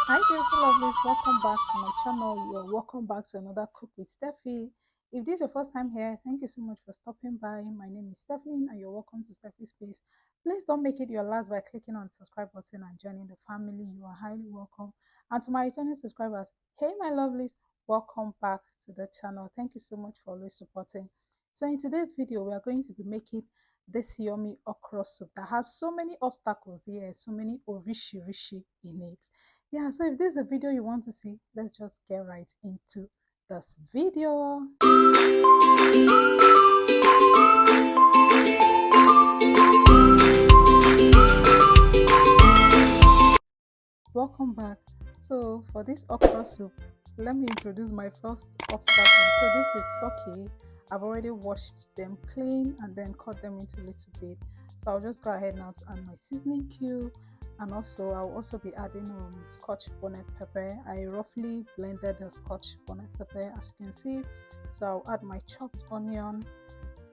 Hi beautiful lovelies, welcome back to my channel. You're welcome back to another Cook with Steffi. If this is your first time here, thank you so much for stopping by. My name is Stephanie and you're welcome to Steffi's Space. Please don't make it your last by clicking on the subscribe button and joining the family. You are highly welcome. And to my returning subscribers, hey my lovelies, welcome back to the channel. Thank you so much for always supporting. So in today's video, we are going to be making this yummy okra soup that has so many obstacles here, so many orishi in it. Yeah, so if this is a video you want to see, let's just get right into this video. Welcome back. So for this okra soup, let me introduce my first obstacle. So this is turkey. I've already washed them clean and then cut them into a little bit. So I'll just go ahead now to add my seasoning cube, and also I'll also be adding scotch bonnet pepper. I roughly blended the scotch bonnet pepper, as you can see. So I'll add my chopped onion,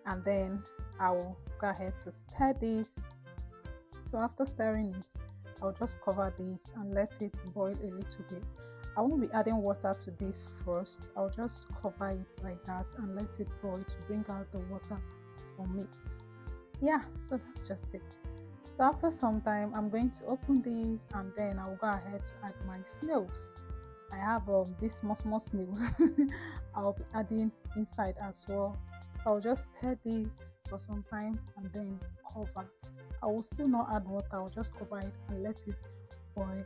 and then I'll go ahead to stir this. So after stirring it, I'll just cover this and let it boil a little bit. I won't be adding water to this first. I'll just cover it like that and let it boil to bring out the water from it. Yeah, so that's just it. So after some time, I'm going to open this and then I'll go ahead to add my snails. I have these small snails. I'll be adding inside as well. I'll just stir this for some time and then cover. I will still not add water. I'll just cover it and let it boil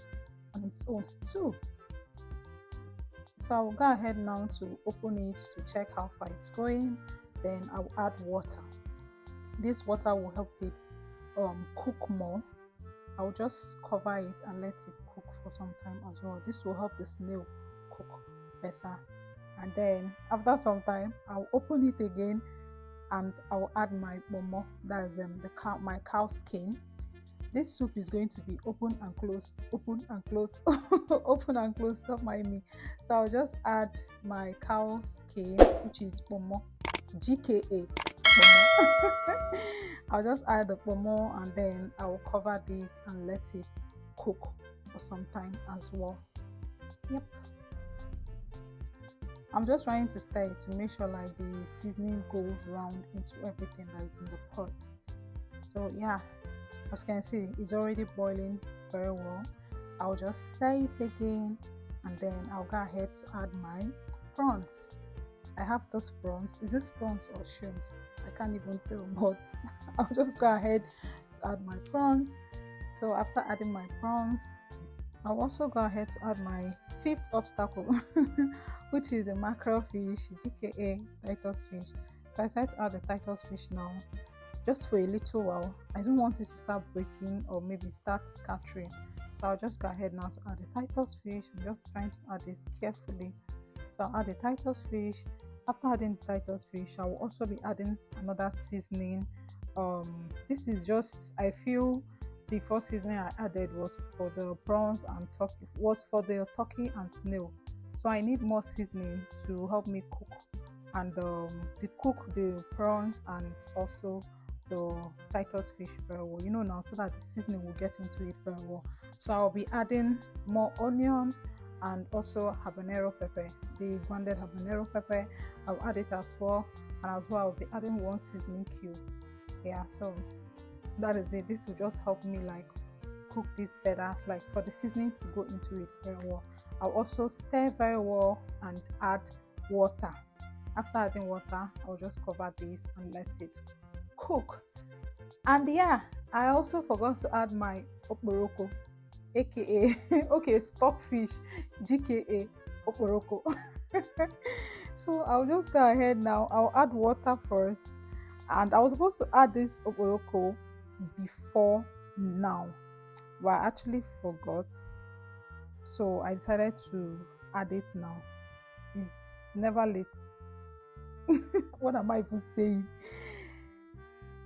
on its own too. So I'll go ahead now to open it to check how far it's going. Then I'll add water. This water will help it cook more. I'll just cover it and let it cook for some time as well. This will help the snail cook better. And then after some time, I'll open it again and I'll add my momo, that's my cow skin. This soup is going to be open and close, open and close, open and close, don't mind me. So I'll just add my cow skin, which is momo, GKA momo. I'll just add the momo and then I'll cover this and let it cook for some time as well. Yep. I'm just trying to stir it to make sure like the seasoning goes round into everything that is in the pot. So yeah, as you can see, it's already boiling very well. I'll just stir it again and then I'll go ahead to add my prawns. I have those prawns. Is this prawns or shrimps? I can't even tell, but I'll just go ahead to add my prawns. So after adding my prawns, I'll also go ahead to add my fifth obstacle, which is a mackerel fish, GKA Titus fish. So I decided to add the Titus fish now, just for a little while. I don't want it to start breaking or maybe start scattering. So I'll just go ahead now to add the Titus fish. I'm just trying to add this carefully. So I'll add the Titus fish. After adding the Titus fish, I will also be adding another seasoning. This is just, I feel the first seasoning I added was for the prawns and turkey, was for the turkey and snail. So I need more seasoning to help me cook and cook the prawns and also the Titus fish very well, you know, now, so that the seasoning will get into it very well. So I'll be adding more onion and also habanero pepper, the grounded habanero pepper. I'll add it as well, and as well I'll be adding one seasoning cube. Yeah, so that is it. This will just help me like cook this better, like for the seasoning to go into it very well. I'll also stir very well and add water. After adding water, I'll just cover this and let it cook. And yeah, I also forgot to add my okporoko, aka okay, stockfish, GKA okporoko. So I'll just go ahead now. I'll add water first, and I was supposed to add this okporoko before now, but I actually forgot, so I decided to add it now. It's never late. What am I even saying?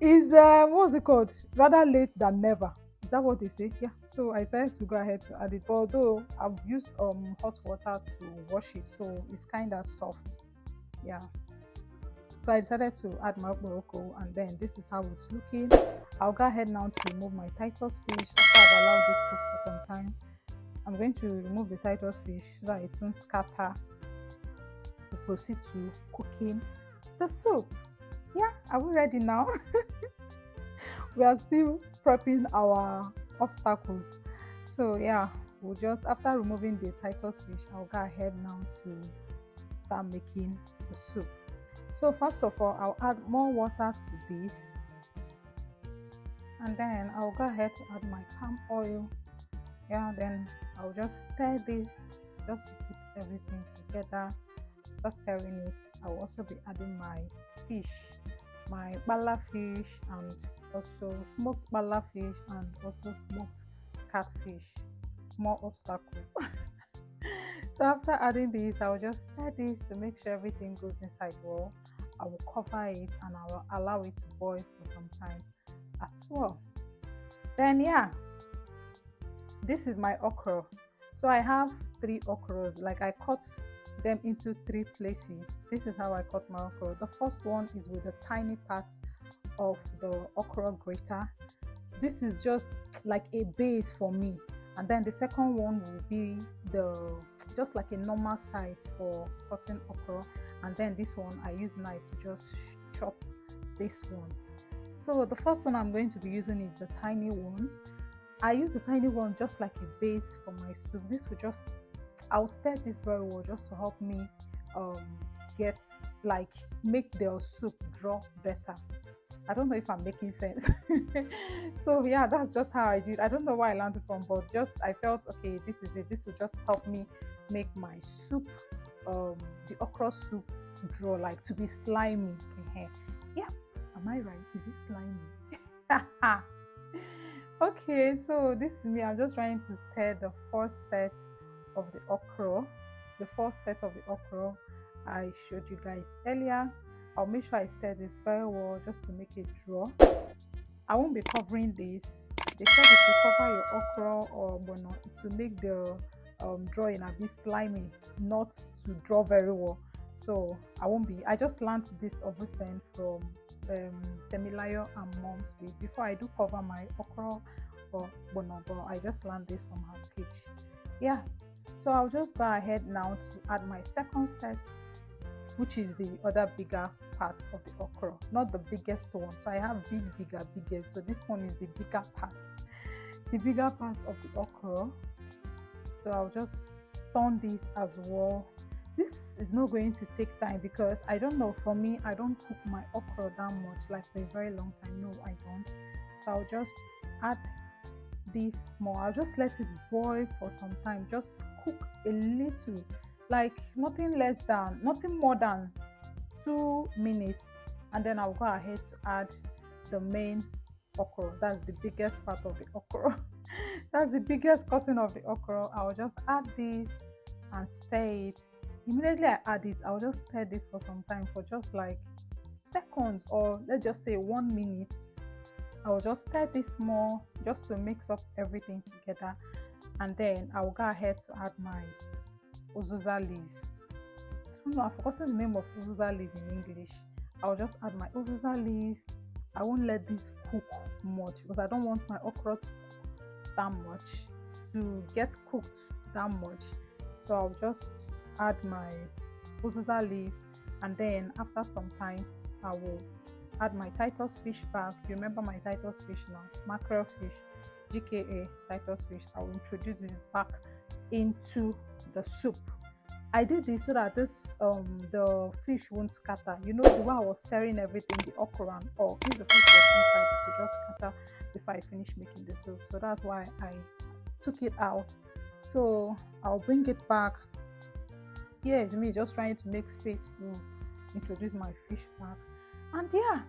Is what's it called, rather late than never, is that what they say? Yeah, so I decided to go ahead to add it, but although I've used hot water to wash it, so it's kind of soft. Yeah, so I decided to add my okporoko, and then this is how it's looking. I'll go ahead now to remove my Titus fish after I've allowed it to cook for some time. I'm going to remove the Titus fish so that it won't scatter. We proceed to cooking the soup. Yeah, are we ready now? We are still prepping our obstacles. So yeah, we'll just, after removing the Titus fish, I'll go ahead now to start making the soup. So first of all, I'll add more water to this, and then I'll go ahead to add my palm oil. Yeah, then I'll just stir this just to put everything together. After stirring it, I'll also be adding my fish, my bala fish, and also smoked bala fish, and also smoked catfish. More obstacles. So after adding this, I'll just stir this to make sure everything goes inside well. I will cover it and I will allow it to boil for some time as well. Then yeah, this is my okra. So I have 3 okras, like I cut them into 3 places. This is how I cut my okra. The first one is with the tiny parts of the okra grater. This is just like a base for me, and then the second one will be just like a normal size for cutting okra, and then this one I use knife to just chop these ones. So the first one I'm going to be using is the tiny ones. I use the tiny one just like a base for my soup. This will just, I'll stir this very well just to help me make the soup draw better. I don't know if I'm making sense. So yeah, that's just how I do it. I don't know where I learned it from, but just I felt okay, this is it. This will just help me make my soup, the okra soup, draw, like to be slimy. Yeah, am I right? Is it slimy? Okay, so this is me. I'm just trying to stir the first set of the okra. The first set of the okra I showed you guys earlier. I'll make sure I stir this very well just to make it draw. I won't be covering this. They said if you cover your okra or bono, to make the drawing a bit slimy, not to draw very well. So I won't be. I just learned this of recent from Temilayo and Mom's page. Before I do cover my okra or bono, but I just learned this from her page. Yeah. So I'll just go ahead now to add my second set, which is the other bigger part of the okra, not the biggest one. So I have biggest. So this one is the bigger part, of the okra. So I'll just turn this as well. This is not going to take time because I don't know, for me, I don't cook my okra that much, like for a very long time. No, I don't. So I'll just add this more. I'll just let it boil for some time, just cook a little, like nothing more than 2 minutes, and then I'll go ahead to add the main okra. That's the biggest part of the okra. That's the biggest cutting of the okra. I'll just add this and stir it. Immediately I add it, I'll just stir this for some time, for just like seconds, or let's just say 1 minute. I'll just stir this more just to mix up everything together, and then I'll go ahead to add my uziza leaf. I don't know, I've forgotten the name of uziza leaf in English. I'll just add my uziza leaf. I won't let this cook much because I don't want my okra to cook that much, to get cooked that much. So I'll just add my uziza leaf, and then after some time I will add my Titus fish back. You remember my Titus fish now, mackerel fish, GKA Titus fish. I will introduce it back into the soup. I did this so that this the fish won't scatter. You know, the way I was stirring everything, the okra, or if the fish was inside, it would just scatter before I finish making the soup. So that's why I took it out. So I'll bring it back. Here is me just trying to make space to introduce my fish back. And yeah,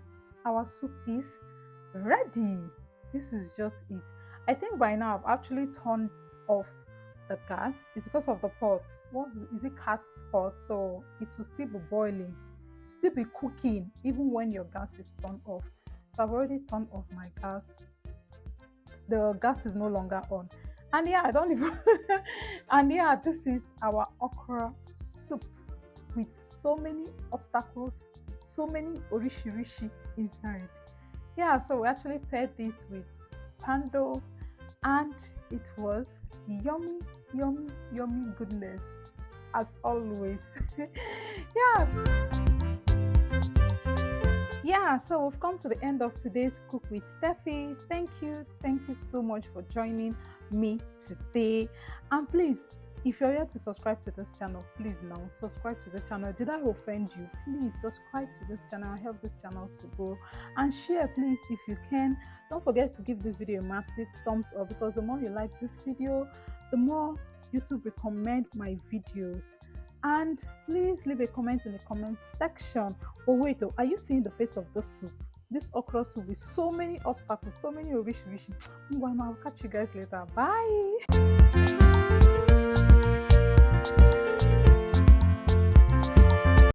our soup is ready. This is just it. I think by now I've actually turned off the gas. It's because of the pot. What is it? Cast pot, so it will still be boiling, still be cooking even when your gas is turned off. So I've already turned off my gas. The gas is no longer on, and yeah, I don't even and yeah, this is our okra soup with so many obstacles, so many orishi inside. Yeah, so we actually paired this with pando, and it was yummy yummy goodness as always. Yes. Yeah, so we've come to the end of today's Cook with Steffi. Thank you so much for joining me today. And please, if you're here to subscribe to this channel, please now subscribe to the channel. Did I offend you? Please subscribe to this channel, help this channel to grow, and share, please, if you can. Don't forget to give this video a massive thumbs up, because the more you like this video, the more YouTube recommend my videos. And please leave a comment in the comment section. But wait, are you seeing the face of this soup? This okra soup with so many obstacles, so many rishi. I'll catch you guys later. Bye.